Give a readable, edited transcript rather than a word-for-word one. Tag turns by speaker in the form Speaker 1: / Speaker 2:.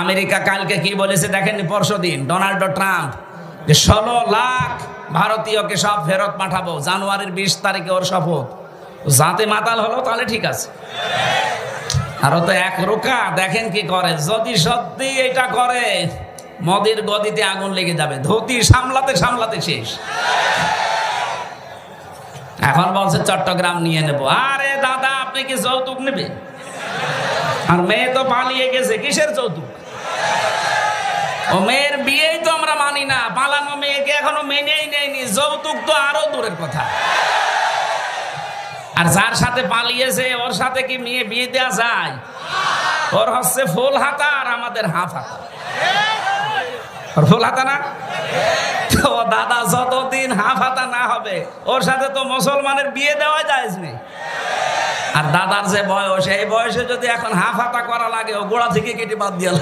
Speaker 1: America কালকে কি বলেছে দেখেননি? পরশুদিন ডোনাল্ড ট্রাম্প যে 16 লাখ ভারতীয়কে সব ফেরত পাঠাবো, জানুয়ারির 20 তারিখে ওর শপথ। যাতে মাতাল হলো তাহলে ঠিক আছে, আরো তো এক রোকা। দেখেন কি করে, যদি সত্যি এটা করে মোদির গদিতে আগুন লেগে যাবে, ধুতি সামলাতে সামলাতে শেষ। এখন বলছে চট্টগ্রাম নিয়ে নেব। আরে দাদা, আপনি কি যৌতুক নেবে? আর মেয়ে তো পালিয়ে গেছে, কিসের যৌতুক? ও মেয়ের বিয়েই তো আমরা মানি না, পালানো মেয়েকে এখনো মেনেই নেয়নি, যৌতুক তো আরো দূরের কথা। আর যার সাথে পালিয়েছে ওর সাথে কি মেয়ে বিয়ে দেওয়া যায়? ওর হচ্ছে ফুল হাতা আর আমাদের হাফ হাতা। ওর ফুল হাতা না তো দাদা, যতদিন হাফ হাতা না হবে ওর সাথে তো মুসলমানের বিয়ে দেওয়া যায় না। আর দাদার যে বয়স, এই বয়সে যদি এখন হাফ হাতা করা লাগে, ও গোড়া থেকে কেটে বাদ দিয়ে